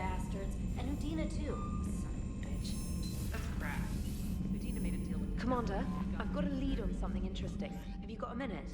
bastards. And Udina too. Son of a bitch. That's crap. Medina made a deal with Commander, I've got a lead on something interesting. Have you got a minute?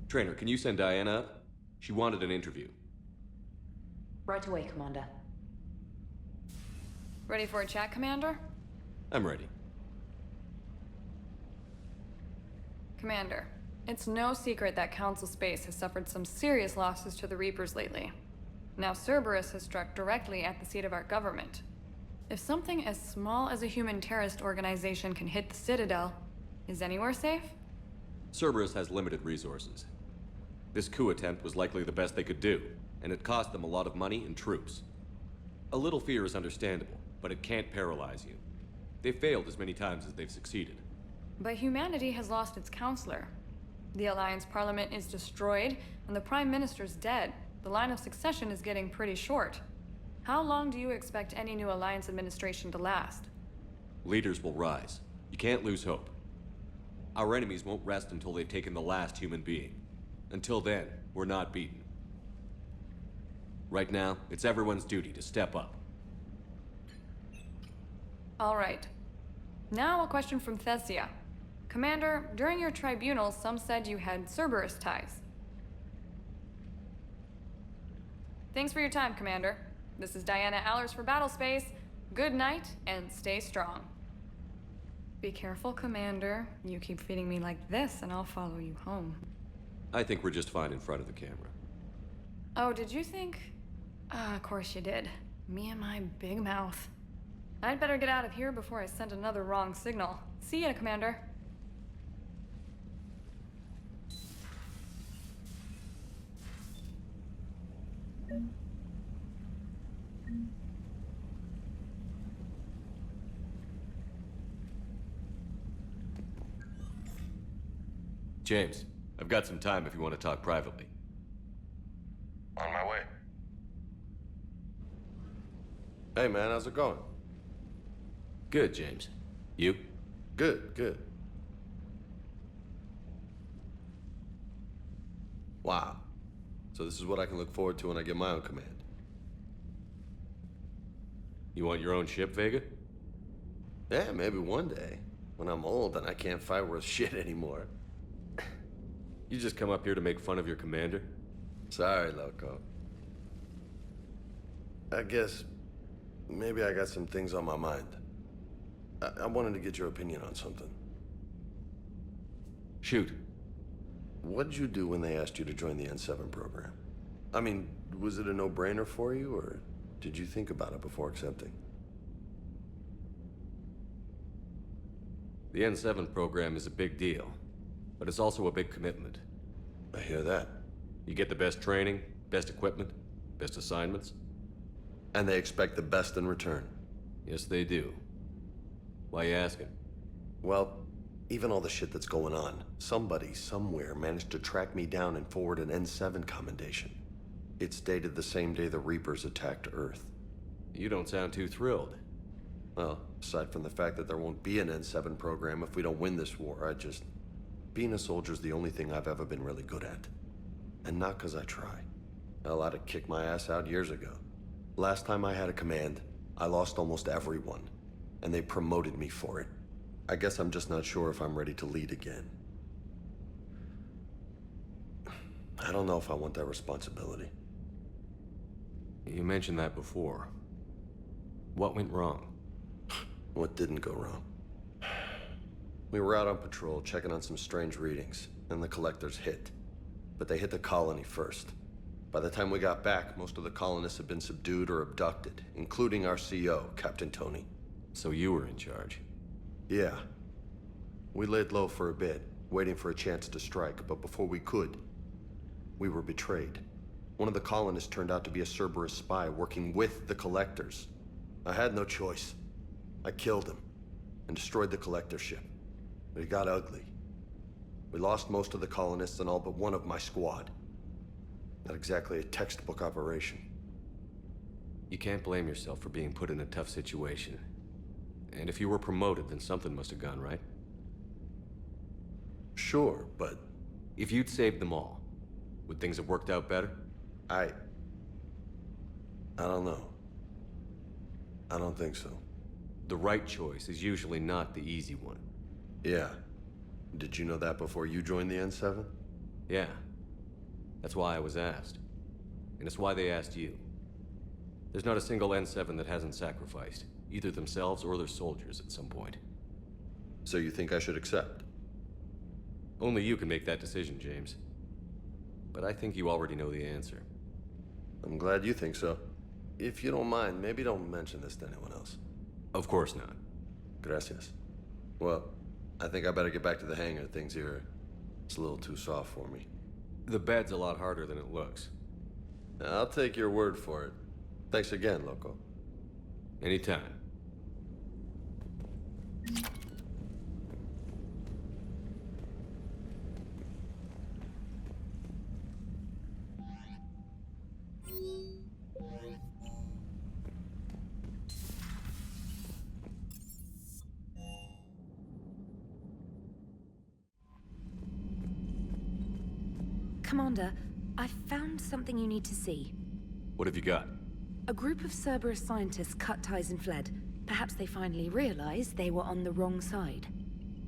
Trainer, can you send Diana up? She wanted an interview. Right away, Commander. Ready for a chat, Commander? I'm ready. Commander, it's no secret that Council Space has suffered some serious losses to the Reapers lately. Now Cerberus has struck directly at the seat of our government. If something as small as a human terrorist organization can hit the Citadel, is anywhere safe? Cerberus has limited resources. This coup attempt was likely the best they could do, and it cost them a lot of money and troops. A little fear is understandable, but it can't paralyze you. They've failed as many times as they've succeeded. But humanity has lost its counselor. The Alliance Parliament is destroyed, and the Prime Minister's dead. The line of succession is getting pretty short. How long do you expect any new Alliance administration to last? Leaders will rise. You can't lose hope. Our enemies won't rest until they've taken the last human being. Until then, we're not beaten. Right now, it's everyone's duty to step up. All right. Now a question from Thessia. Commander, during your tribunal, some said you had Cerberus ties. Thanks for your time, Commander. This is Diana Allers for Battlespace. Good night, and stay strong. Be careful, Commander. You keep feeding me like this, and I'll follow you home. I think we're just fine in front of the camera. Oh, did you think? Of course you did. Me and my big mouth. I'd better get out of here before I send another wrong signal. See ya, Commander. James, I've got some time if you want to talk privately. On my way. Hey man, how's it going? Good, James. You? Good, good. Wow. So this is what I can look forward to when I get my own command. You want your own ship, Vega? Yeah, maybe one day. When I'm old and I can't fight worth shit anymore. You just come up here to make fun of your commander? Sorry, Loco. I guess maybe I got some things on my mind. I wanted to get your opinion on something. Shoot. What'd you do when they asked you to join the N7 program? I mean, was it a no-brainer for you, or did you think about it before accepting? The N7 program is a big deal, but it's also a big commitment. I hear that. You get the best training, best equipment, best assignments. And they expect the best in return. Yes, they do. Why you asking? Well, even all the shit that's going on, somebody somewhere managed to track me down and forward an N7 commendation. It's dated the same day the Reapers attacked Earth. You don't sound too thrilled. Well, aside from the fact that there won't be an N7 program if we don't win this war, being a soldier's the only thing I've ever been really good at. And not 'cause I try. Hell, I'd have kicked my ass out years ago. Last time I had a command, I lost almost everyone, and they promoted me for it. I guess I'm just not sure if I'm ready to lead again. I don't know if I want that responsibility. You mentioned that before. What went wrong? What didn't go wrong? We were out on patrol, checking on some strange readings, and the collectors hit. But they hit the colony first. By the time we got back, most of the colonists had been subdued or abducted, including our CO, Captain Tony. So you were in charge? Yeah. We laid low for a bit, waiting for a chance to strike, but before we could, we were betrayed. One of the colonists turned out to be a Cerberus spy working with the collectors. I had no choice. I killed him and destroyed the collector ship. But it got ugly. We lost most of the colonists and all but one of my squad. Not exactly a textbook operation. You can't blame yourself for being put in a tough situation. And if you were promoted, then something must have gone right. Sure, but If you'd saved them all, would things have worked out better? I don't know. I don't think so. The right choice is usually not the easy one. Yeah. Did you know that before you joined the N7? Yeah. That's why I was asked. And it's why they asked you. There's not a single N7 that hasn't sacrificed, either themselves or their soldiers at some point. So you think I should accept? Only you can make that decision, James. But I think you already know the answer. I'm glad you think so. If you don't mind, maybe don't mention this to anyone else. Of course not. Gracias. Well, I think I better get back to the hangar. Things here, it's a little too soft for me. The bed's a lot harder than it looks. I'll take your word for it. Thanks again, Loco. Anytime. Commander, I found something you need to see. What have you got? A group of Cerberus scientists cut ties and fled. Perhaps they finally realized they were on the wrong side.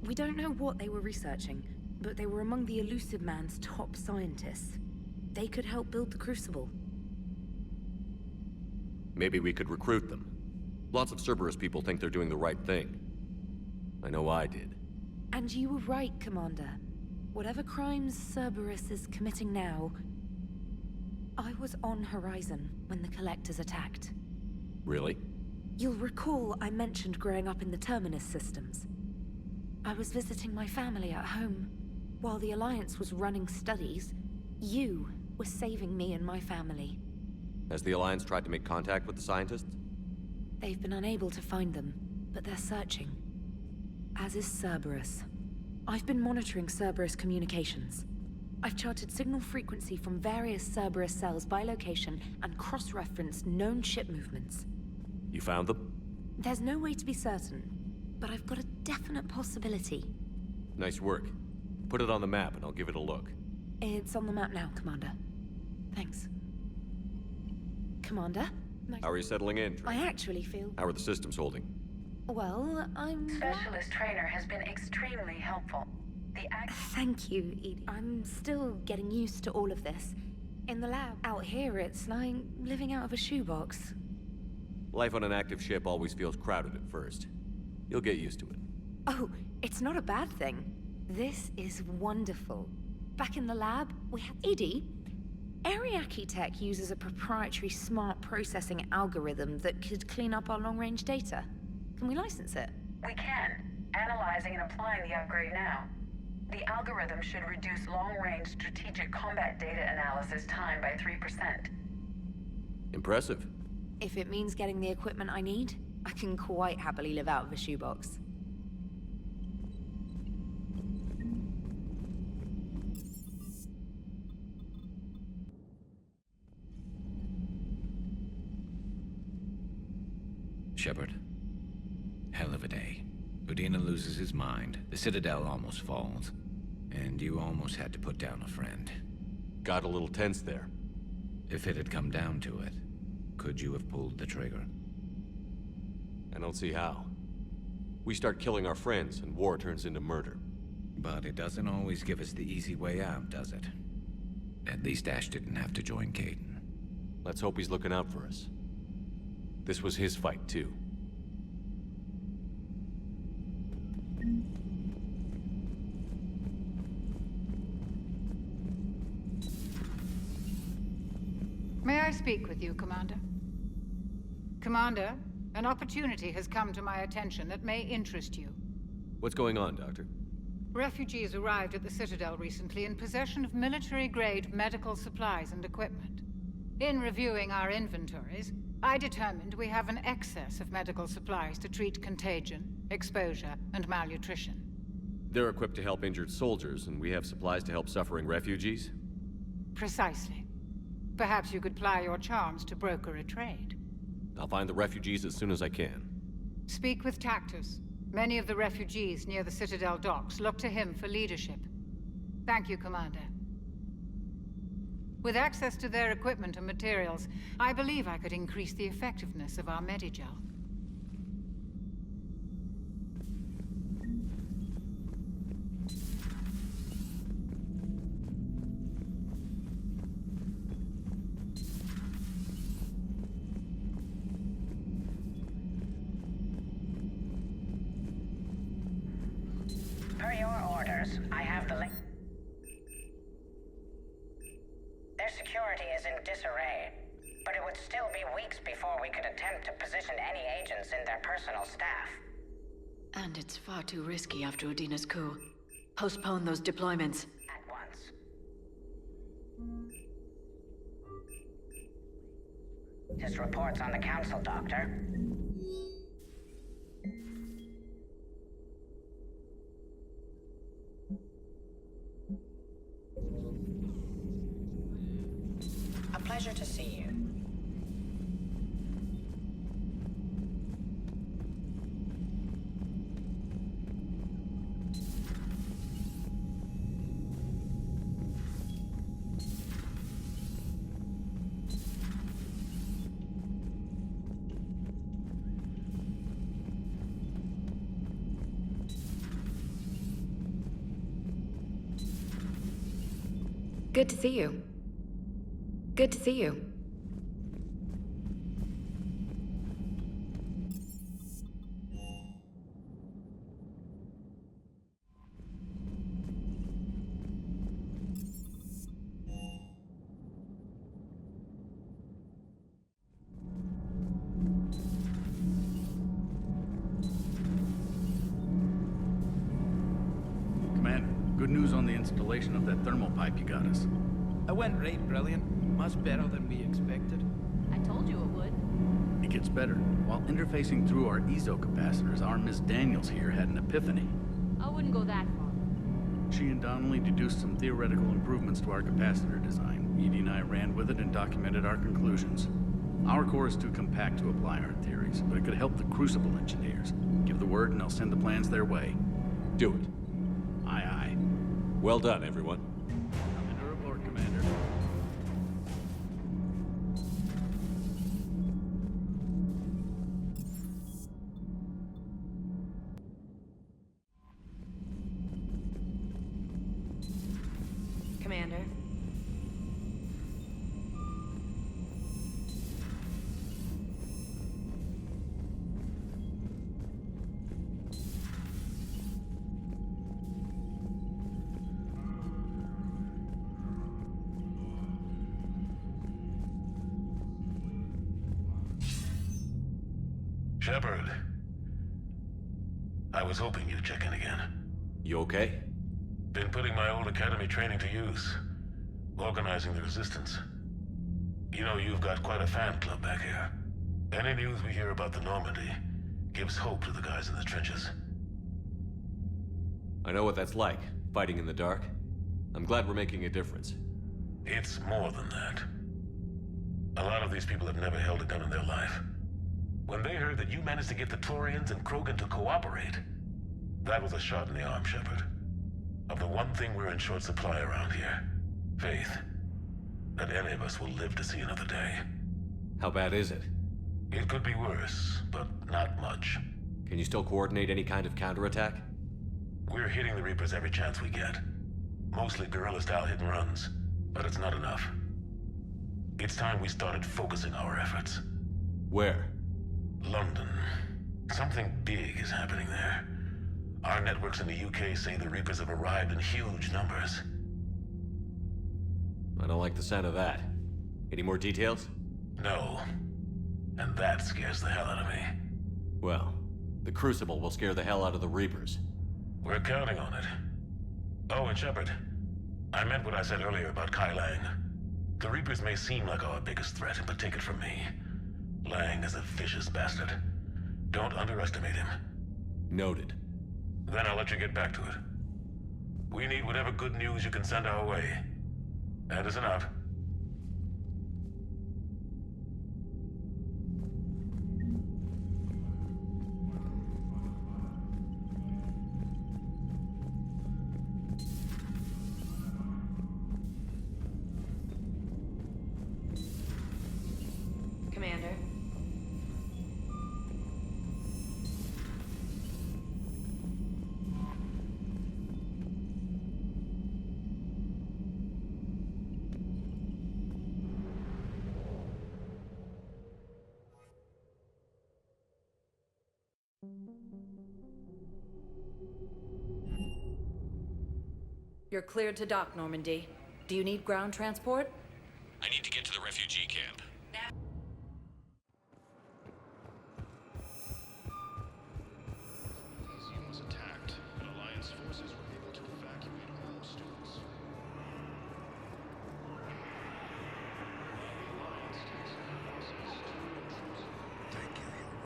We don't know what they were researching, but they were among the Elusive Man's top scientists. They could help build the Crucible. Maybe we could recruit them. Lots of Cerberus people think they're doing the right thing. I know I did. And you were right, Commander. Whatever crimes Cerberus is committing now, I was on Horizon when the Collectors attacked. Really? You'll recall I mentioned growing up in the Terminus systems. I was visiting my family at home. While the Alliance was running studies, you were saving me and my family. Has the Alliance tried to make contact with the scientists? They've been unable to find them, but they're searching. As is Cerberus. I've been monitoring Cerberus communications. I've charted signal frequency from various Cerberus cells by location and cross-referenced known ship movements. You found them? There's no way to be certain, but I've got a definite possibility. Nice work. Put it on the map and I'll give it a look. It's on the map now, Commander. Thanks. Commander? How are you settling in, Trey? I actually feel... How are the systems holding? Well, I'm... Specialist trainer has been extremely helpful. Thank you, Edie. I'm still getting used to all of this. In the lab, out here, it's like living out of a shoebox. Life on an active ship always feels crowded at first. You'll get used to it. Oh, it's not a bad thing. This is wonderful. Back in the lab, we had... Edie, Arrae Tech uses a proprietary smart processing algorithm that could clean up our long-range data. Can we license it? We can. Analyzing and applying the upgrade now. The algorithm should reduce long-range strategic combat data analysis time by 3%. Impressive. If it means getting the equipment I need, I can quite happily live out of a shoebox. Shepard. Hell of a day. Udina loses his mind, the Citadel almost falls, and you almost had to put down a friend. Got a little tense there. If it had come down to it, could you have pulled the trigger? I don't see how. We start killing our friends, and war turns into murder. But it doesn't always give us the easy way out, does it? At least Ash didn't have to join Caden. Let's hope he's looking out for us. This was his fight, too. May I speak with you, Commander? Commander, an opportunity has come to my attention that may interest you. What's going on, Doctor? Refugees arrived at the Citadel recently in possession of military-grade medical supplies and equipment. In reviewing our inventories, I determined we have an excess of medical supplies to treat contagion, exposure, and malnutrition. They're equipped to help injured soldiers, and we have supplies to help suffering refugees? Precisely. Perhaps you could ply your charms to broker a trade. I'll find the refugees as soon as I can. Speak with Tactus. Many of the refugees near the Citadel docks look to him for leadership. Thank you, Commander. With access to their equipment and materials, I believe I could increase the effectiveness of our Medigel. Per your orders, I have the link. Their security is in disarray, but it would still be weeks before we could attempt to position any agents in their personal staff. And it's far too risky after Udina's coup. Postpone those deployments. At once. His reports on the Council, Doctor. A pleasure to see you. Good to see you. Good to see you. Commander, good news on the installation of that thermal pipe you got us. It went right brilliant. Much better than we expected. I told you it would. It gets better. While interfacing through our ezo capacitors, our Miss Daniels here had an epiphany. I wouldn't go that far. She and Donnelly deduced some theoretical improvements to our capacitor design. Edie and I ran with it and documented our conclusions. Our core is too compact to apply our theories, but it could help the Crucible engineers. Give the word and I'll send the plans their way. Do it. Aye, aye. Well done, everyone. Come into report, Commander. Commander. Shepard. I was hoping you'd check in again. You okay? Been putting my old academy training to use. Organizing the resistance. You know, you've got quite a fan club back here. Any news we hear about the Normandy gives hope to the guys in the trenches. I know what that's like, fighting in the dark. I'm glad we're making a difference. It's more than that. A lot of these people have never held a gun in their life. When they heard that you managed to get the Torians and Krogan to cooperate, that was a shot in the arm, Shepard. Of the one thing we're in short supply around here, faith. That any of us will live to see another day. How bad is it? It could be worse, but not much. Can you still coordinate any kind of counterattack? We're hitting the Reapers every chance we get. Mostly guerrilla-style hit-and-runs, but it's not enough. It's time we started focusing our efforts. Where? London. Something big is happening there. Our networks in the UK say the Reapers have arrived in huge numbers. I don't like the sound of that. Any more details? No. And that scares the hell out of me. Well, the Crucible will scare the hell out of the Reapers. We're counting on it. Oh, and Shepard, I meant what I said earlier about Kai Lang. The Reapers may seem like our biggest threat, but take it from me. Lang is a vicious bastard. Don't underestimate him. Noted. Then I'll let you get back to it. We need whatever good news you can send our way. Anderson out. Commander. You're cleared to dock, Normandy. Do you need ground transport? I need to get to the refugee camp. These units attacked, and Alliance forces were able to evacuate all students. The Alliance takes the process to intrusive. Thank you, hero.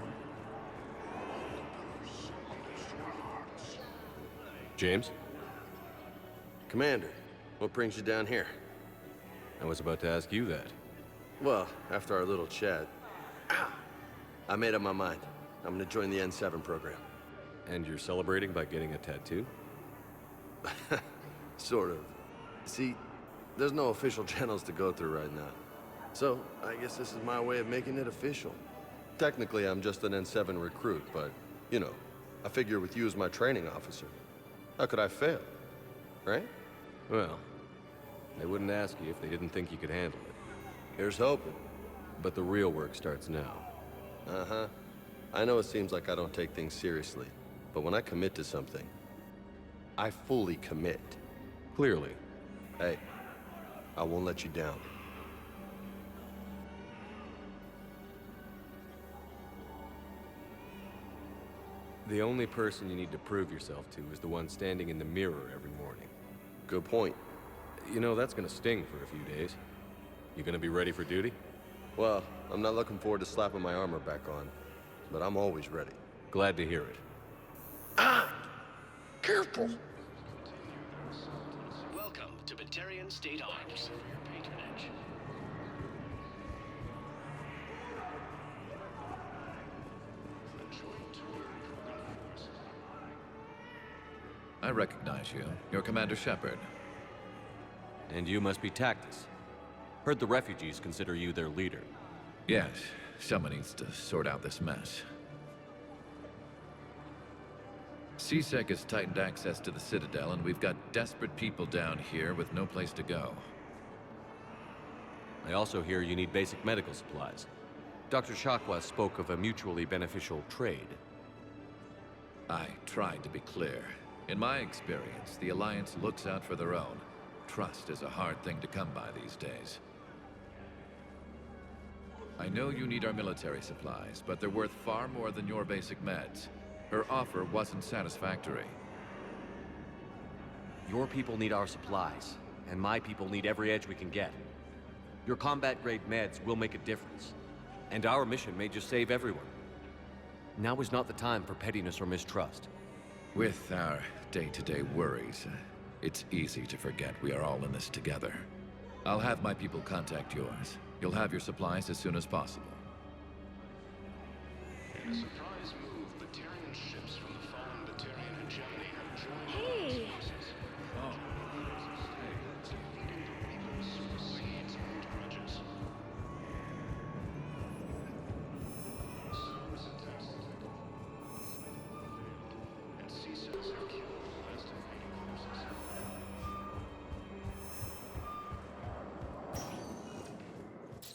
All the pillars lead to our hearts. James? Commander, what brings you down here? I was about to ask you that. Well, after our little chat, I made up my mind. I'm gonna join the N7 program. And you're celebrating by getting a tattoo? Sort of. See, there's no official channels to go through right now. So, I guess this is my way of making it official. Technically, I'm just an N7 recruit, but, you know, I figure with you as my training officer, how could I fail? Right? Well, they wouldn't ask you if they didn't think you could handle it. Here's hoping. But the real work starts now. Uh-huh. I know it seems like I don't take things seriously, but when I commit to something, I fully commit. Clearly. Hey, I won't let you down. The only person you need to prove yourself to is the one standing in the mirror every morning. Good point. You know, that's gonna sting for a few days. You gonna be ready for duty? Well, I'm not looking forward to slapping my armor back on, but I'm always ready. Glad to hear it. Careful! Welcome to Batarian State Arms. For your patronage. A joint tour program force. I recognize you. You're Commander Shepard. And you must be Tactus. Heard the refugees consider you their leader. Yes, someone needs to sort out this mess. CSEC has tightened access to the Citadel, and we've got desperate people down here with no place to go. I also hear you need basic medical supplies. Dr. Shakwa spoke of a mutually beneficial trade. I tried to be clear. In my experience, the Alliance looks out for their own. Trust is a hard thing to come by these days. I know you need our military supplies, but they're worth far more than your basic meds. Her offer wasn't satisfactory. Your people need our supplies, and my people need every edge we can get. Your combat-grade meds will make a difference, and our mission may just save everyone. Now is not the time for pettiness or mistrust. With our day-to-day worries, it's easy to forget we are all in this together. I'll have my people contact yours. You'll have your supplies as soon as possible. In a surprise move, Batarian ships from the fallen Batarian hegemony have joined Hey! forces. Oh.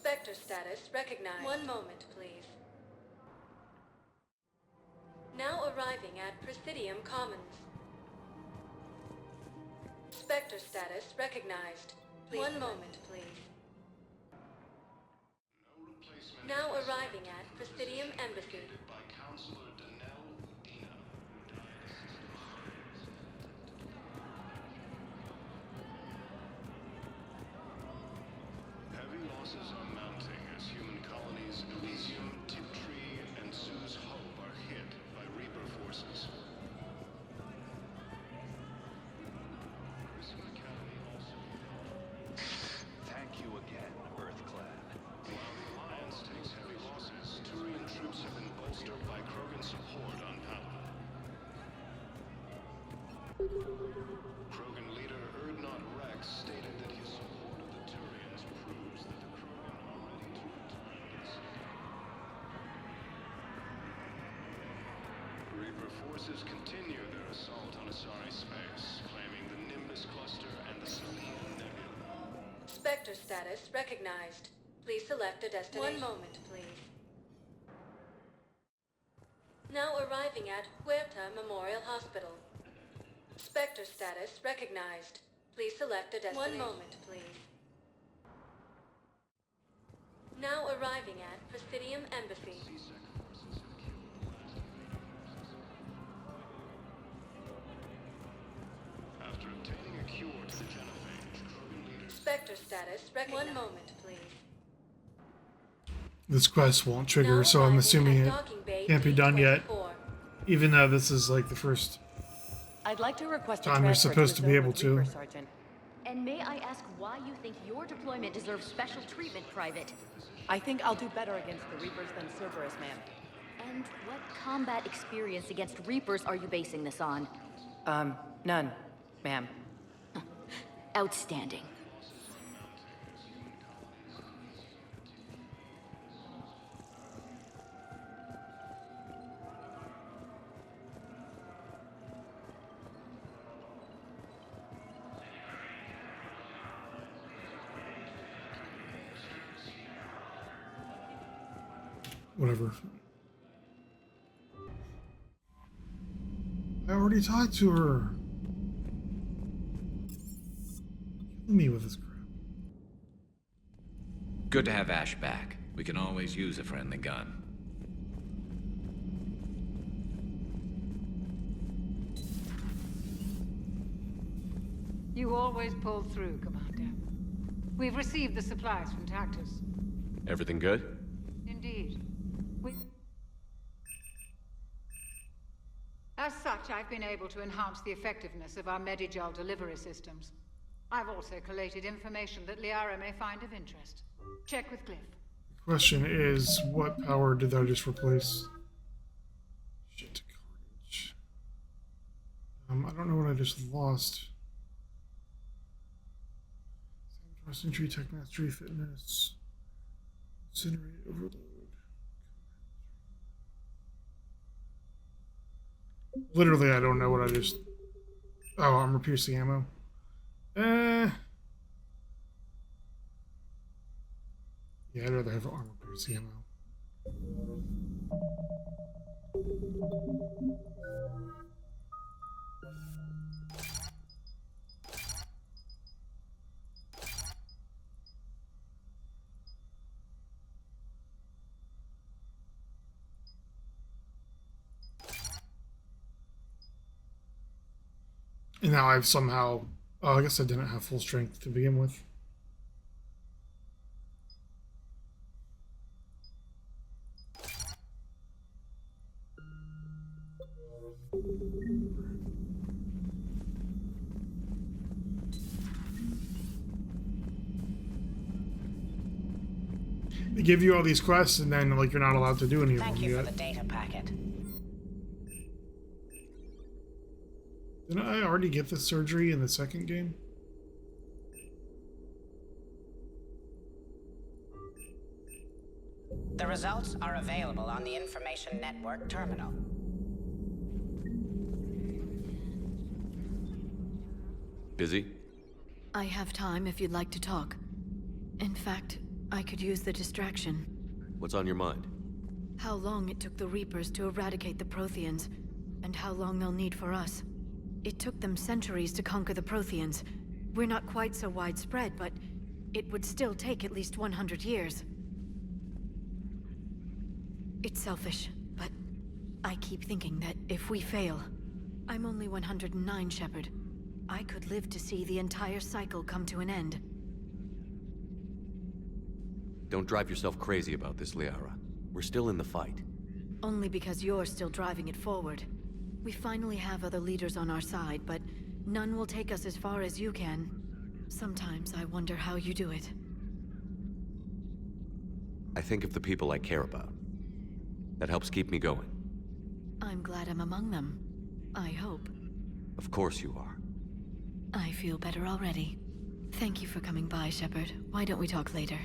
Spectre status recognized. One moment, please. Now arriving at Presidium Commons. Spectre status recognized. One moment, please. Now arriving at Presidium Embassy. By Counselor Danelle Udina, who died assisting Heavy losses are mounting as human colonies Elysium, Tiptree, and Sue's Hope are hit by Reaper forces. Thank you again, Earth Clan. While the Alliance takes heavy losses, Turian troops have been bolstered by Krogan support on Palaven. Krogan leader Erdnot Rex stated that his support of the Turians proves that the Krogan are ready to return to the Citadel. Reaper forces continue their assault on Asari space, claiming the Nimbus cluster and the Selene Nebula. Spectre status recognized. Please select a destination. One moment, please. Now arriving at Huerta Memorial Hospital. Spectre status recognized. Please select a destination. One moment, please. Now arriving at Presidium Embassy. After obtaining a cure to the genophage, Krogan leaders... Spectre status recognized. One moment, please. This quest won't trigger, so I'm assuming it can't be done yet. Even though this is like the first I'd like to request time you're supposed to be able to. Sergeant. And may I ask why you think your deployment deserves special treatment, Private? I think I'll do better against the Reapers than Cerberus, ma'am. And what combat experience against Reapers are you basing this on? None, ma'am. Outstanding. Whatever. I already talked to her. Killing me with this crap. Good to have Ash back. We can always use a friendly gun. You always pull through, Commander. We've received the supplies from Tactus. Everything good? Indeed. As such, I've been able to enhance the effectiveness of our Medigel delivery systems. I've also collated information that Liara may find of interest. Check with Cliff. The question is, what power did I just replace? Shit, carnage. I don't know what I just lost. Sabotage, entry, tech mastery, fitness, incinerate, overload. Literally, I don't know what I just... Oh, armor piercing ammo. Yeah, I'd rather have armor piercing ammo. And now I've somehow... Oh, I guess I didn't have full strength to begin with. They give you all these quests and then like you're not allowed to do any of them yet. Thank you for the data packet. Didn't I already get the surgery in the second game? The results are available on the Information Network terminal. Busy? I have time if you'd like to talk. In fact, I could use the distraction. What's on your mind? How long it took the Reapers to eradicate the Protheans, and how long they'll need for us. It took them centuries to conquer the Protheans. We're not quite so widespread, but it would still take at least 100 years. It's selfish, but I keep thinking that if we fail... I'm only 109, Shepard. I could live to see the entire cycle come to an end. Don't drive yourself crazy about this, Liara. We're still in the fight. Only because you're still driving it forward. We finally have other leaders on our side, but none will take us as far as you can. Sometimes I wonder how you do it. I think of the people I care about. That helps keep me going. I'm glad I'm among them. I hope. Of course you are. I feel better already. Thank you for coming by, Shepard. Why don't we talk later?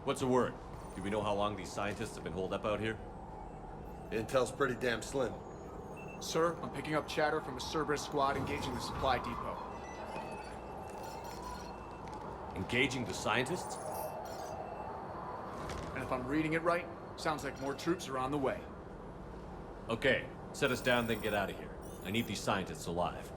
What's the word? Do we know how long these scientists have been holed up out here? Intel's pretty damn slim. Sir, I'm picking up chatter from a Cerberus squad engaging the supply depot. Engaging the scientists? And if I'm reading it right, sounds like more troops are on the way. Okay, set us down, then get out of here. I need these scientists alive.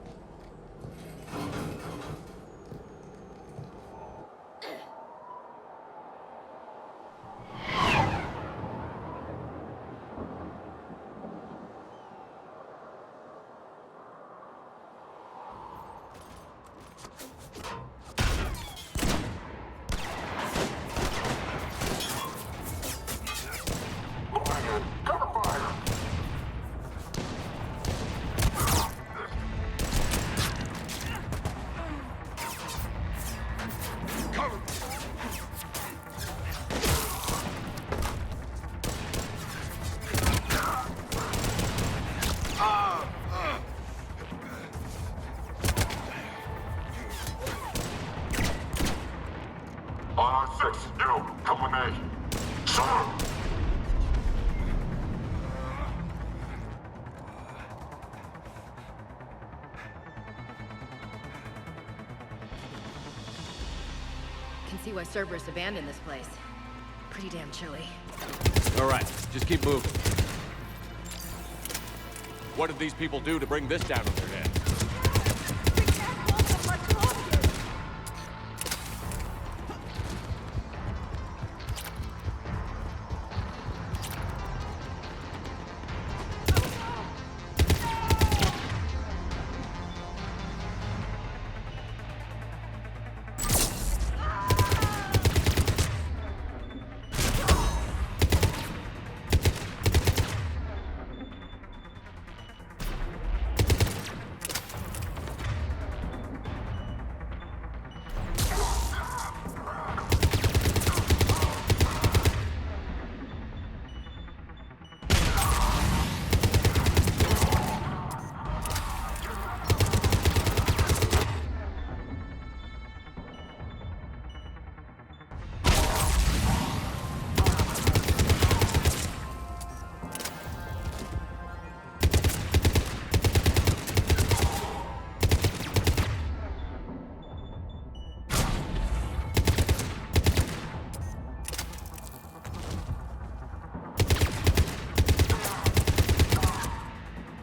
6, you, come with me. Sir! Can see why Cerberus abandoned this place. Pretty damn chilly. All right, just keep moving. What did these people do to bring this down on their head?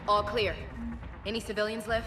All clear. Any civilians live?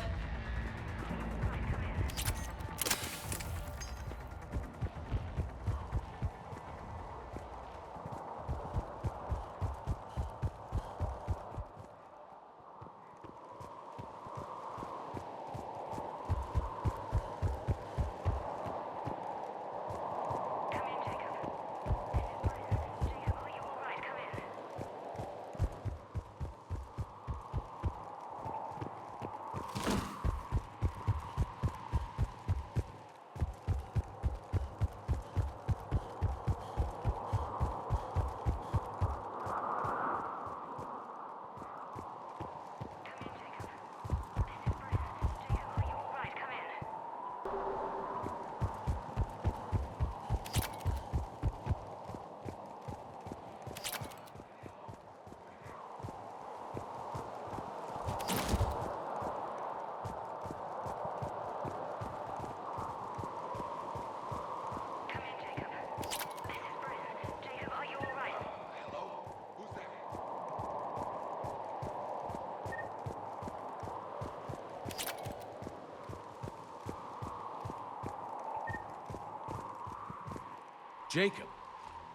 Jacob,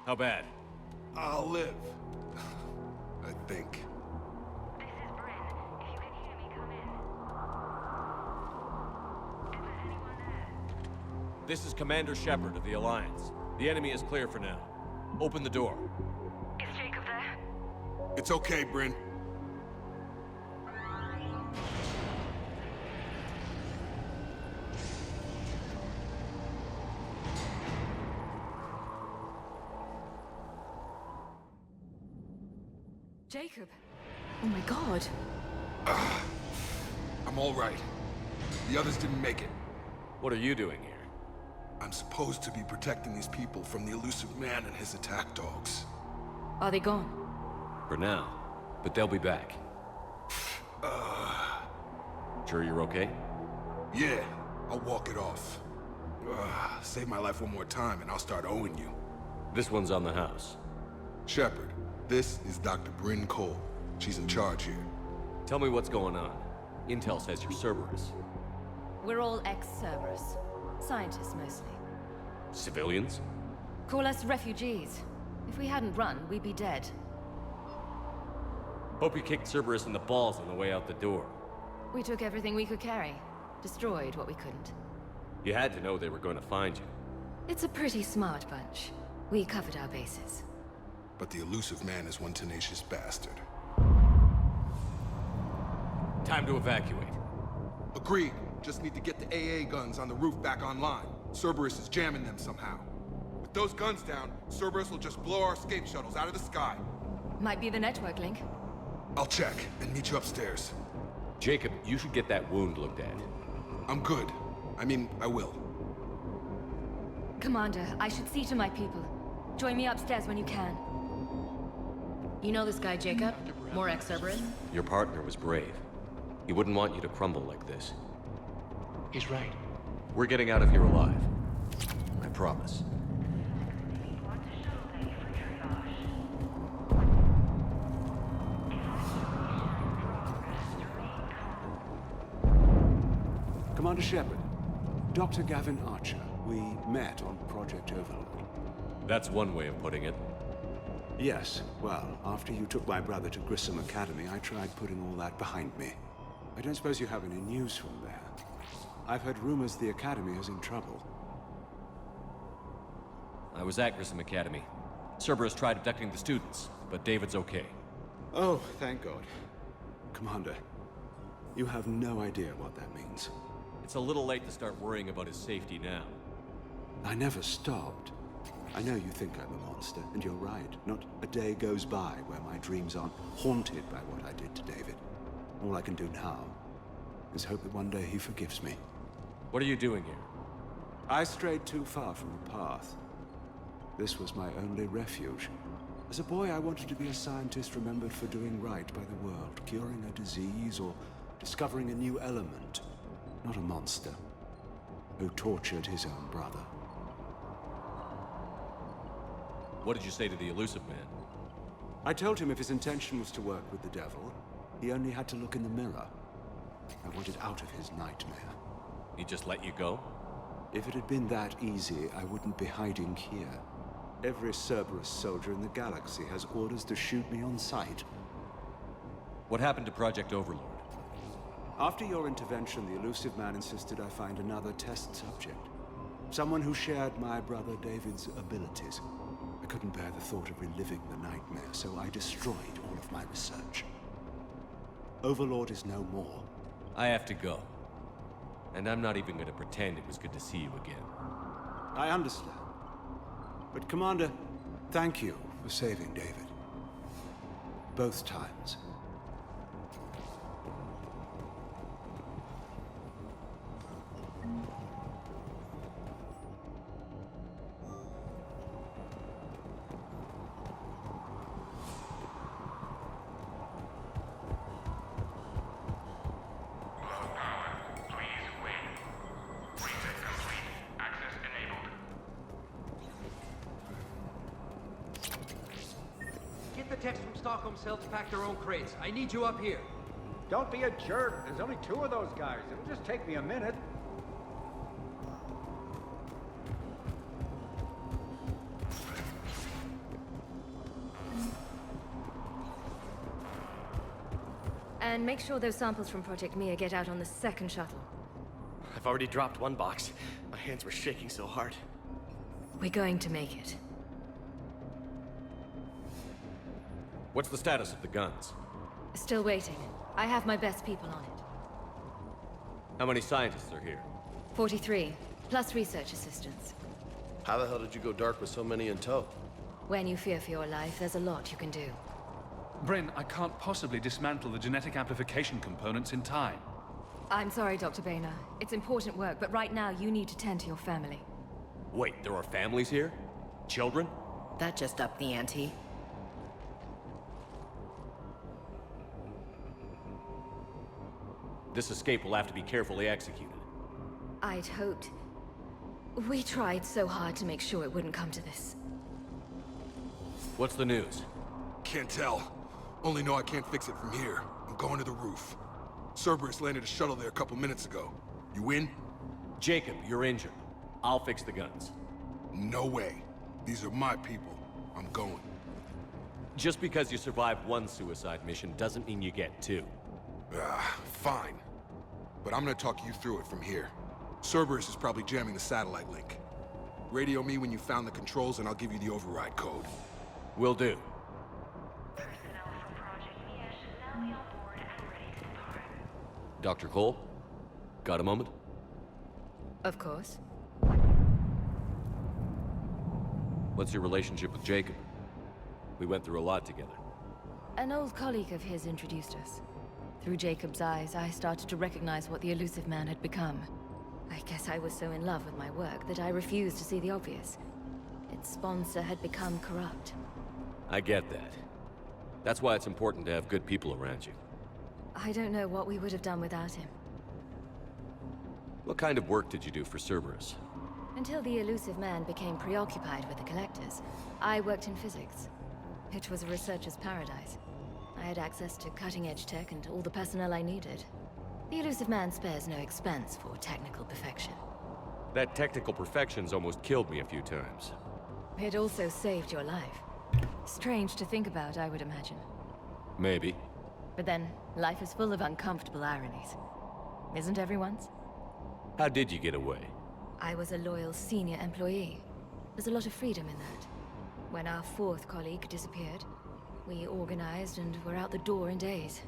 how bad? I'll live. I think. This is Commander Shepard of the Alliance. The enemy is clear for now. Open the door. Is Jacob there? It's okay, Bryn. Jacob! Oh my god. I'm all right. The others didn't make it. What are you doing here? I'm supposed to be protecting these people from the elusive man and his attack dogs. Are they gone? For now. But they'll be back. Sure you're okay? Yeah, I'll walk it off. Save my life one more time and I'll start owing you. This one's on the house. Shepard, this is Dr. Bryn Cole. She's in charge here. Tell me what's going on. Intel says you're Cerberus. We're all ex-Cerberus. Scientists, mostly. Civilians? Call us refugees. If we hadn't run, we'd be dead. Hope you kicked Cerberus in the balls on the way out the door. We took everything we could carry. Destroyed what we couldn't. You had to know they were going to find you. It's a pretty smart bunch. We covered our bases. But the elusive man is one tenacious bastard. Time to evacuate. Agreed. Just need to get the AA guns on the roof back online. Cerberus is jamming them somehow. With those guns down, Cerberus will just blow our escape shuttles out of the sky. Might be the network link. I'll check and meet you upstairs. Jacob, you should get that wound looked at. I'm good. I mean, I will. Commander, I should see to my people. Join me upstairs when you can. You know this guy, Jacob? More Ex-Cerberus? Your partner was brave. He wouldn't want you to crumble like this. He's right. We're getting out of here alive. I promise. Commander Shepard, Dr. Gavin Archer. We met on Project Overlord. That's one way of putting it. Yes, well, after you took my brother to Grissom Academy, I tried putting all that behind me. I don't suppose you have any news from there. I've heard rumors the Academy is in trouble. I was at Grissom Academy. Cerberus tried abducting the students, but David's okay. Oh, thank God. Commander, you have no idea what that means. It's a little late to start worrying about his safety now. I never stopped. I know you think I'm a monster, and you're right. Not a day goes by where my dreams aren't haunted by what I did to David. All I can do now is hope that one day he forgives me. What are you doing here? I strayed too far from the path. This was my only refuge. As a boy, I wanted to be a scientist remembered for doing right by the world, curing a disease or discovering a new element. Not a monster who tortured his own brother. What did you say to the elusive man? I told him if his intention was to work with the devil, he only had to look in the mirror. I wanted out of his nightmare. He just let you go? If it had been that easy, I wouldn't be hiding here. Every Cerberus soldier in the galaxy has orders to shoot me on sight. What happened to Project Overlord? After your intervention, the elusive man insisted I find another test subject. Someone who shared my brother David's abilities. I couldn't bear the thought of reliving the nightmare, so I destroyed all of my research. Overlord is no more. I have to go. And I'm not even going to pretend it was good to see you again. I understand. But Commander, thank you for saving David. Both times. Get the text from Stockholm Cell to pack their own crates. I need you up here. Don't be a jerk. There's only 2 of those guys. It'll just take me a minute. And make sure those samples from Project Mia get out on the second shuttle. I've already dropped one box. My hands were shaking so hard. We're going to make it. What's the status of the guns? Still waiting. I have my best people on it. How many scientists are here? 43, plus research assistants. How the hell did you go dark with so many in tow? When you fear for your life, there's a lot you can do. Bryn, I can't possibly dismantle the genetic amplification components in time. I'm sorry, Dr. Boehner. It's important work, but right now you need to tend to your family. Wait, there are families here? Children? That just upped the ante. This escape will have to be carefully executed. I'd hoped. We tried so hard to make sure it wouldn't come to this. What's the news? Can't tell. Only know I can't fix it from here. I'm going to the roof. Cerberus landed a shuttle there a couple minutes ago. You in? Jacob, you're injured. I'll fix the guns. No way. These are my people. I'm going. Just because you survived one suicide mission doesn't mean you get 2. Fine. But I'm gonna talk you through it from here. Cerberus is probably jamming the satellite link. Radio me when you found the controls and I'll give you the override code. Will do. Dr. Cole? Got a moment? Of course. What's your relationship with Jacob? We went through a lot together. An old colleague of his introduced us. Through Jacob's eyes, I started to recognize what the elusive man had become. I guess I was so in love with my work that I refused to see the obvious. Its sponsor had become corrupt. I get that. That's why it's important to have good people around you. I don't know what we would have done without him. What kind of work did you do for Cerberus? Until the elusive man became preoccupied with the collectors, I worked in physics. It was a researcher's paradise. I had access to cutting-edge tech and all the personnel I needed. The elusive man spares no expense for technical perfection. That technical perfection's almost killed me a few times. It also saved your life. Strange to think about, I would imagine. Maybe. But then, life is full of uncomfortable ironies. Isn't everyone's? How did you get away? I was a loyal senior employee. There's a lot of freedom in that. When our fourth colleague disappeared, we organized and were out the door in days.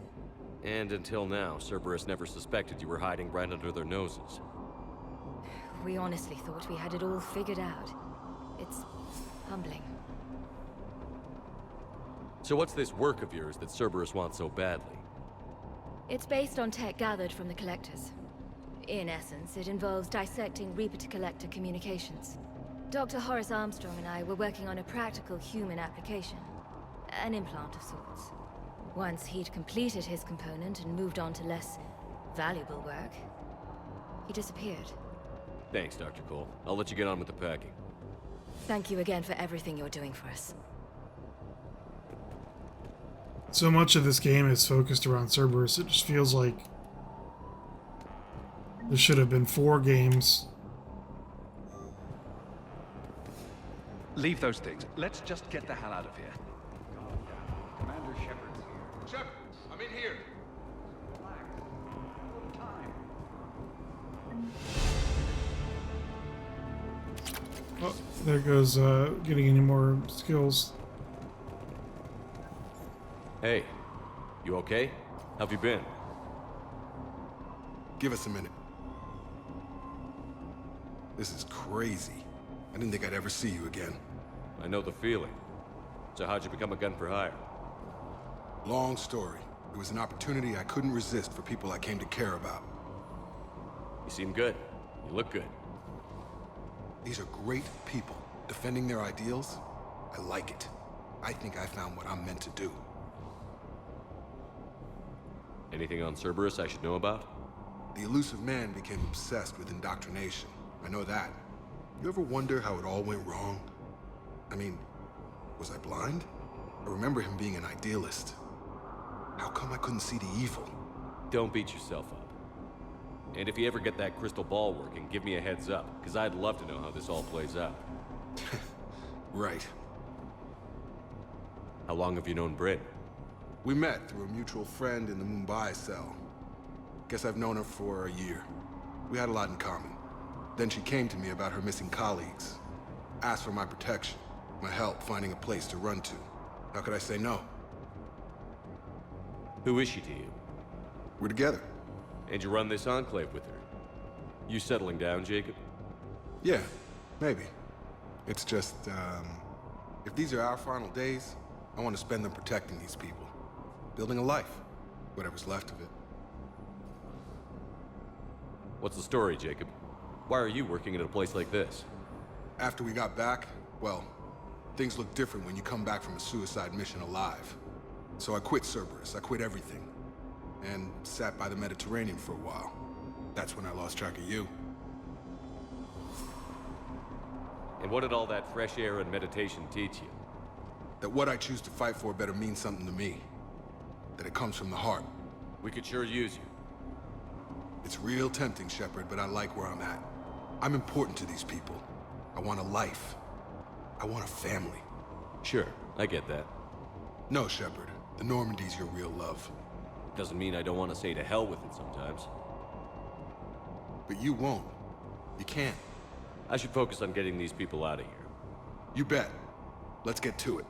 And until now, Cerberus never suspected you were hiding right under their noses. We honestly thought we had it all figured out. It's humbling. So what's this work of yours that Cerberus wants so badly? It's based on tech gathered from the Collectors. In essence, it involves dissecting Reaper-to-Collector communications. Dr. Horace Armstrong and I were working on a practical human application. An implant of sorts. Once he'd completed his component and moved on to less valuable work, he disappeared. Thanks, Dr. Cole. I'll let you get on with the packing. Thank you again for everything you're doing for us. So much of this game is focused around Cerberus, it just feels like there should have been 4 games. Leave those things. Let's just get the hell out of here. Commander Shepard's here. Shepard, I'm in here. Oh, there goes getting any more skills. Hey, you okay? How've you been? Give us a minute. This is crazy. I didn't think I'd ever see you again. I know the feeling. So how'd you become a gun for hire? Long story. It was an opportunity I couldn't resist for people I came to care about. You seem good. You look good. These are great people. Defending their ideals, I like it. I think I found what I'm meant to do. Anything on Cerberus I should know about? The elusive man became obsessed with indoctrination. I know that. You ever wonder how it all went wrong? I mean, was I blind? I remember him being an idealist. How come I couldn't see the evil? Don't beat yourself up. And if you ever get that crystal ball working, give me a heads up, because I'd love to know how this all plays out. Right. How long have you known Britt? We met through a mutual friend in the Mumbai cell. Guess I've known her for a year. We had a lot in common. Then she came to me about her missing colleagues. Asked for my protection, my help finding a place to run to. How could I say no? Who is she to you? We're together. And you run this enclave with her? You settling down, Jacob? Yeah, maybe. It's just, if these are our final days, I want to spend them protecting these people. Building a life. Whatever's left of it. What's the story, Jacob? Why are you working at a place like this? After we got back, well, things look different when you come back from a suicide mission alive. So I quit Cerberus, I quit everything. And sat by the Mediterranean for a while. That's when I lost track of you. And what did all that fresh air and meditation teach you? That what I choose to fight for better mean something to me. That it comes from the heart. We could sure use you. It's real tempting, Shepard, but I like where I'm at. I'm important to these people. I want a life. I want a family. Sure, I get that. No, Shepard. The Normandy's your real love. Doesn't mean I don't want to say to hell with it sometimes. But you won't. You can't. I should focus on getting these people out of here. You bet. Let's get to it.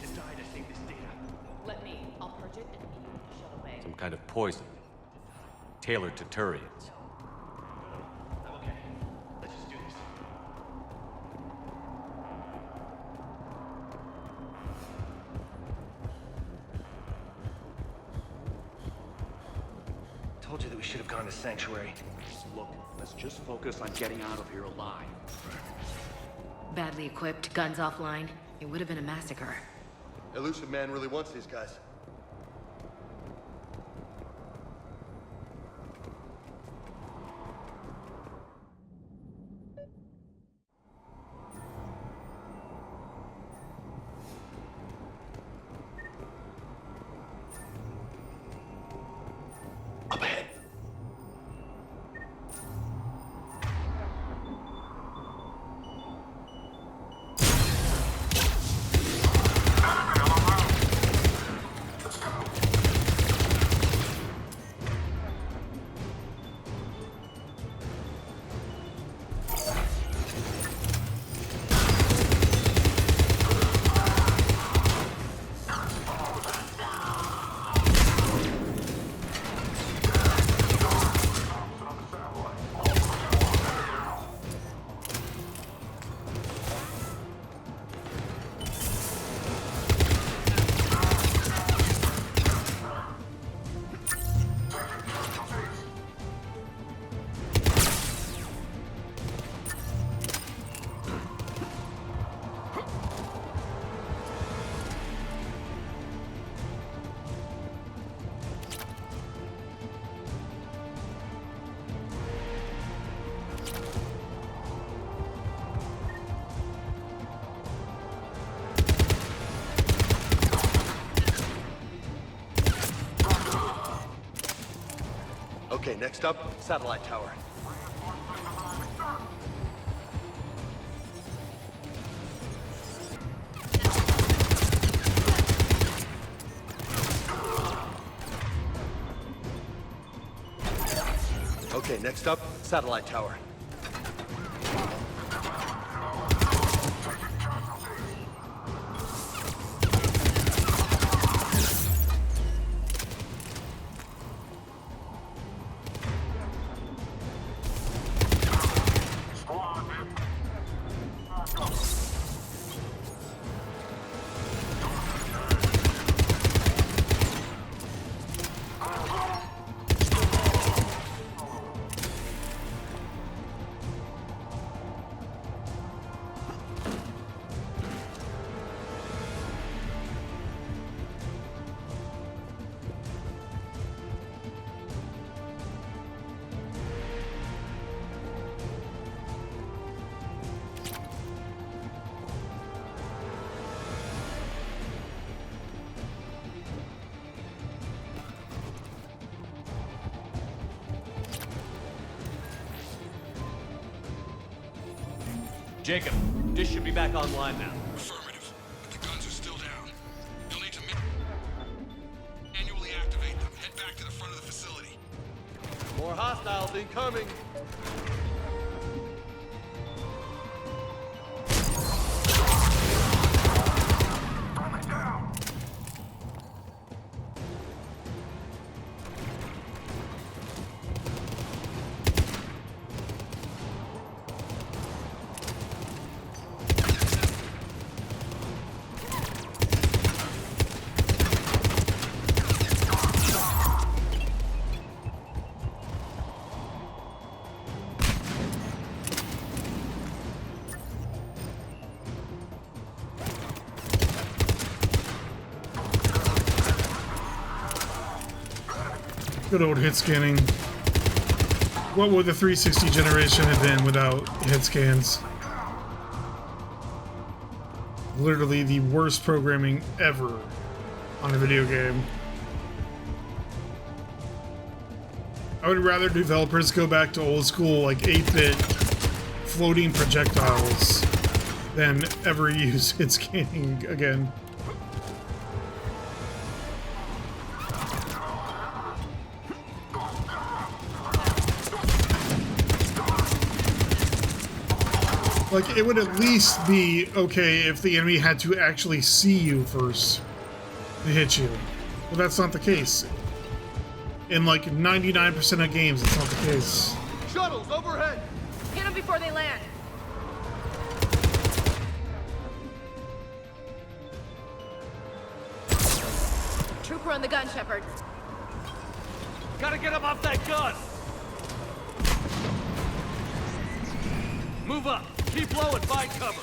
to die to save this data. Let me. I'll purge it and immediately shut away. Some kind of poison. Tailored to Turians. I'm okay. Let's just do this. Told you that we should have gone to Sanctuary. Look, let's just focus on getting out of here alive. Badly equipped, guns offline. It would have been a massacre. Elusive Man really wants these guys. Up ahead. Okay, next up, satellite tower. Okay, next up, satellite tower. Jacob, dish should be back online now. Affirmative. But the guns are still down. You'll need to manually activate them. Head back to the front of the facility. More hostiles incoming. Good old hit scanning. What would the 360 generation have been without hit scans? Literally the worst programming ever on a video game. I would rather developers go back to old school, like 8-bit floating projectiles than ever use hit scanning again. Like, it would at least be okay if the enemy had to actually see you first to hit you. But that's not the case. In like 99% of games, it's not the case. Shuttles overhead! Hit them before they land. Trooper on the gun, Shepard. Gotta get him off that gun! Move up! Keep low and find cover!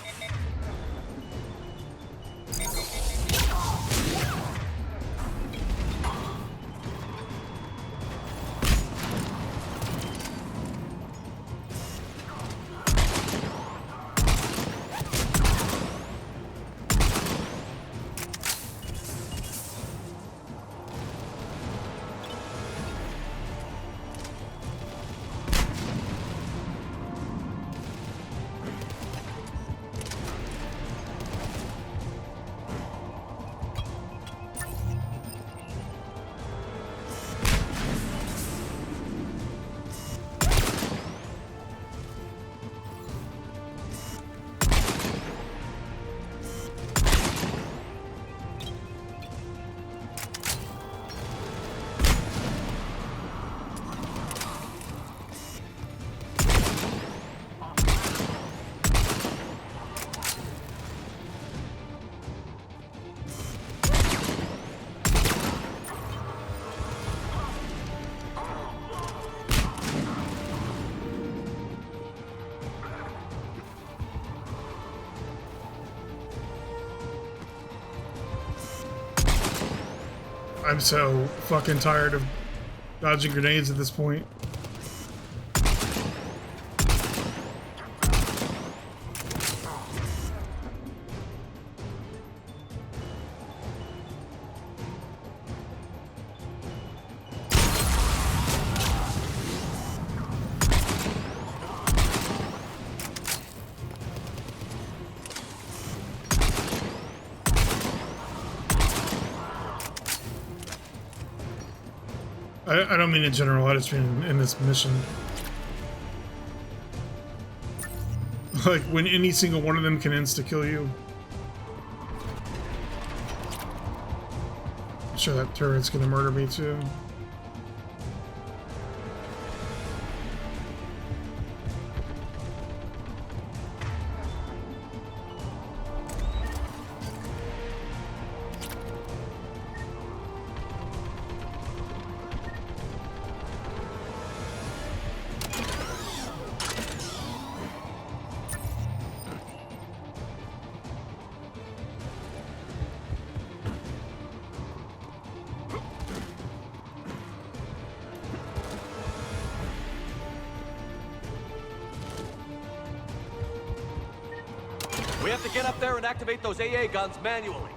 I'm so fucking tired of dodging grenades at this point. I don't mean in general, I just mean in this mission. Like, when any single one of them can insta-kill you. I'm sure that turret's gonna murder me too. We have to get up there and activate those AA guns manually.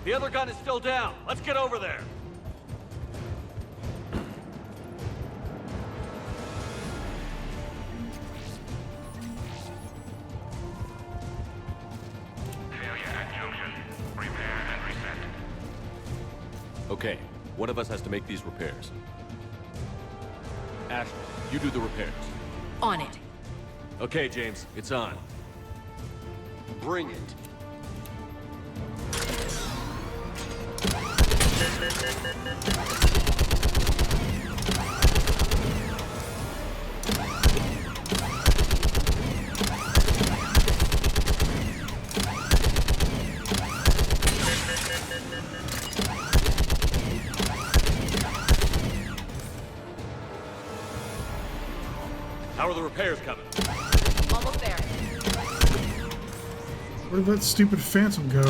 The other gun is still down. Let's get over there. Failure at junction. Repair and reset. Okay, one of us has to make these repairs. Ashley, you do the repairs. On it. Okay, James, it's on. Bring it. How are the repairs coming? Almost there. Where did that stupid Phantom go?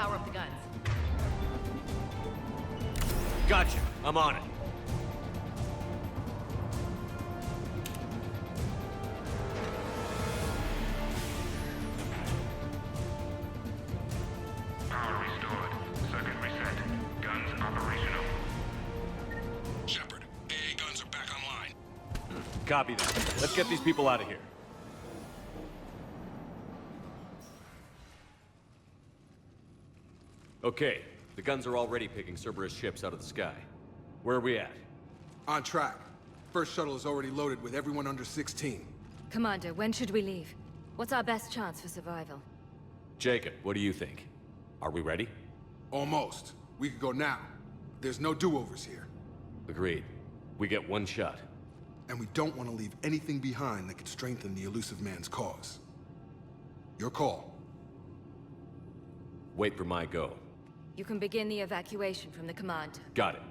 power up the guns. Gotcha. I'm on it. Power restored. Circuit reset. Guns operational. Shepard, AA guns are back online. Copy that. Let's get these people out of here. Okay, the guns are already picking Cerberus ships out of the sky. Where are we at? On track. First shuttle is already loaded with everyone under 16. Commander, when should we leave? What's our best chance for survival? Jacob, what do you think? Are we ready? Almost. We could go now. There's no do-overs here. Agreed. We get one shot. And we don't want to leave anything behind that could strengthen the elusive man's cause. Your call. Wait for my go. You can begin the evacuation from the command. Got it.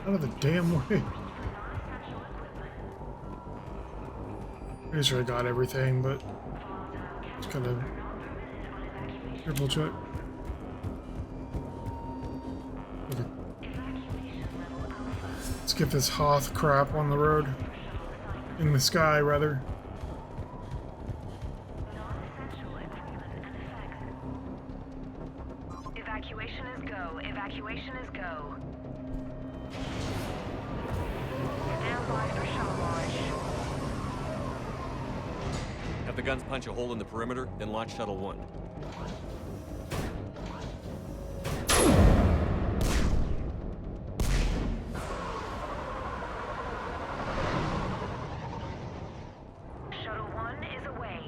Out of the damn way. Pretty sure I got everything, but just gotta triple check. Okay. Let's get this Hoth crap on the road. In the sky, rather. Evacuation is go. Evacuation is go. Stand by for shuttle launch. Have the guns punch a hole in the perimeter, then launch Shuttle 1. Shuttle 1 is away.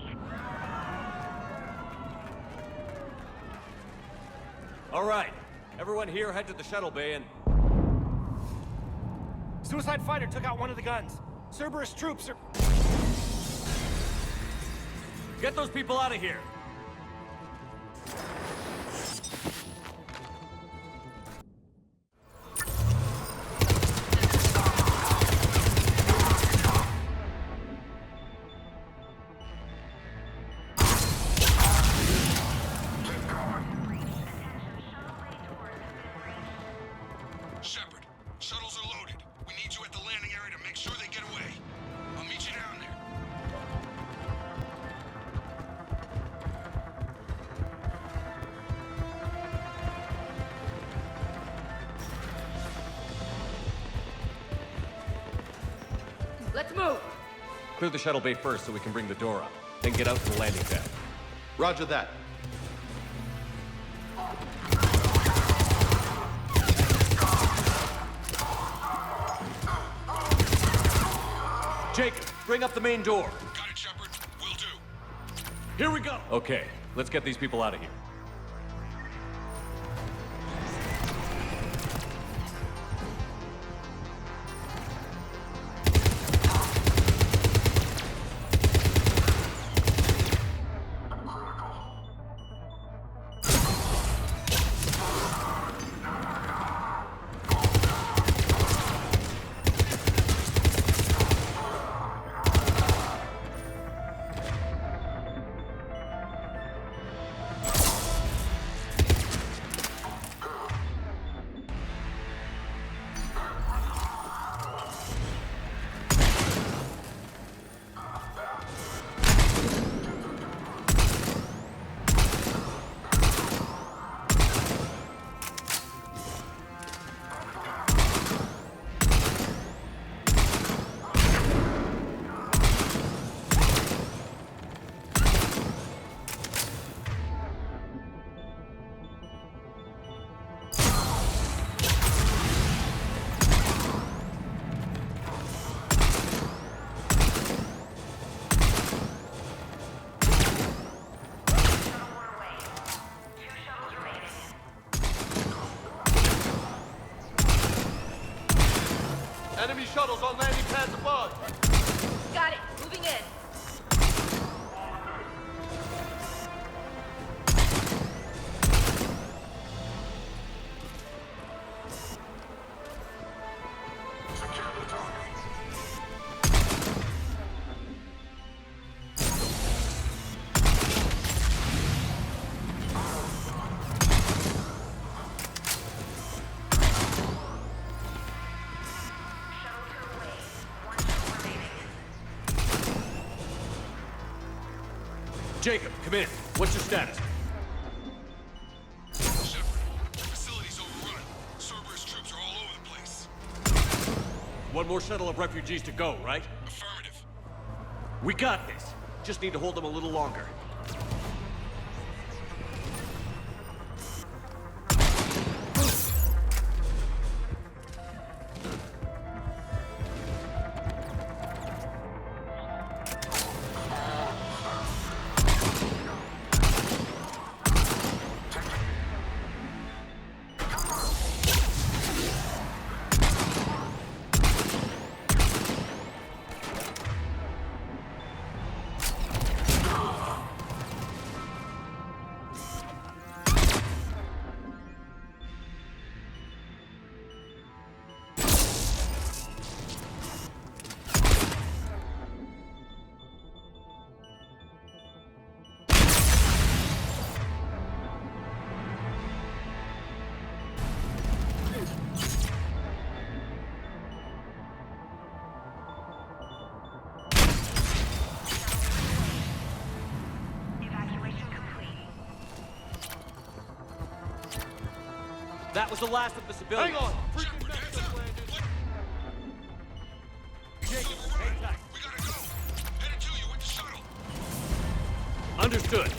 All right, everyone here head to the shuttle bay and... Suicide fighter took out one of the guns. Cerberus troops are... Get those people out of here! Shepard, shuttles are loaded. We need you at the landing area to make sure they get away. I'll meet you down there. Let's move! Clear the shuttle bay first so we can bring the door up. Then get out to the landing pad. Roger that. Jacob, bring up the main door. Got it, Shepard. Will do. Here we go! Okay, let's get these people out of here. Enemy shuttles on landing pads above. Got it! Moving in! Jacob, come in. What's your status? Shepard, facility's overrun. Cerberus troops are all over the place. One more shuttle of refugees to go, right? Affirmative. We got this. Just need to hold them a little longer. That was the last of the civilians. Hang on! Freaking messed up! Jacob, hang tight. We gotta go! Headed to you with the shuttle! Understood.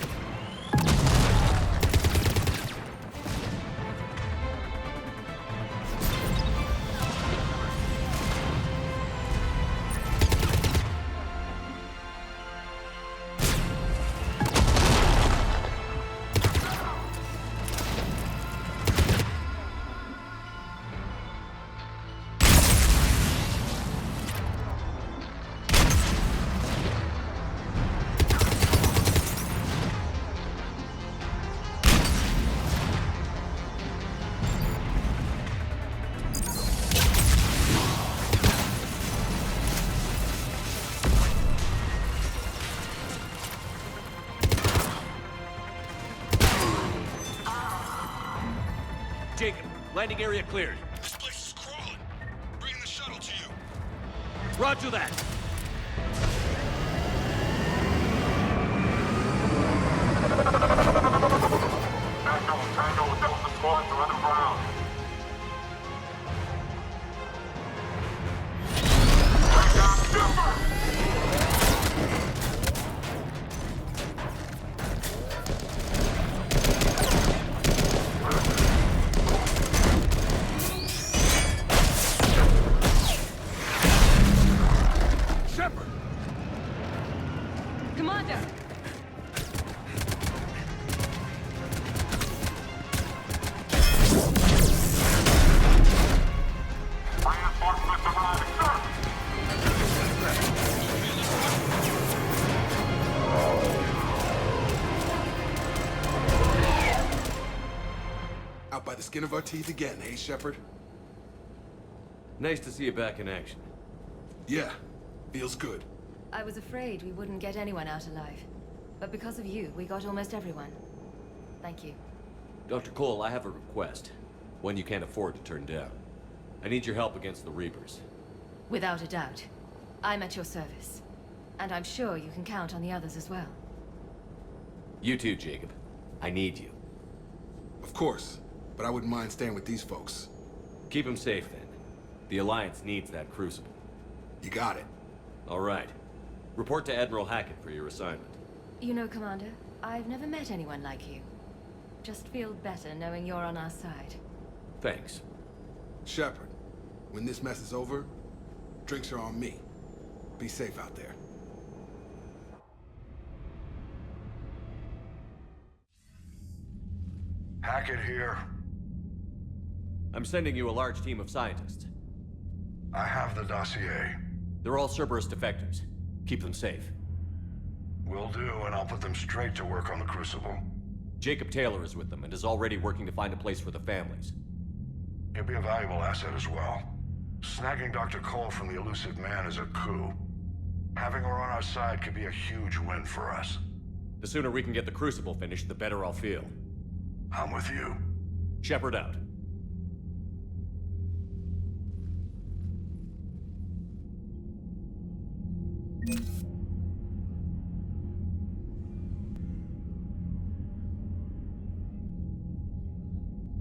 Jacob, landing area cleared. This place is crawling. Bringing the shuttle to you. Roger that. Tango, Delta squads are underground. Take down Shepard! Commander! Reinforcements arriving, sir! Out by the skin of our teeth again, hey, Shepard? Nice to see you back in action. Yeah, feels good. I was afraid we wouldn't get anyone out alive. But because of you, we got almost everyone. Thank you. Dr. Cole, I have a request. One you can't afford to turn down. I need your help against the Reapers. Without a doubt. I'm at your service. And I'm sure you can count on the others as well. You too, Jacob. I need you. Of course, but I wouldn't mind staying with these folks. Keep them safe, then. The Alliance needs that crucible. You got it. All right. Report to Admiral Hackett for your assignment. You know, Commander, I've never met anyone like you. Just feel better knowing you're on our side. Thanks. Shepard, when this mess is over, drinks are on me. Be safe out there. Hackett here. I'm sending you a large team of scientists. I have the dossier. They're all Cerberus defectors. Keep them safe. Will do, and I'll put them straight to work on the Crucible. Jacob Taylor is with them and is already working to find a place for the families. He'll be a valuable asset as well. Snagging Dr. Cole from the elusive man is a coup. Having her on our side could be a huge win for us. The sooner we can get the Crucible finished, the better I'll feel. I'm with you. Shepard out. you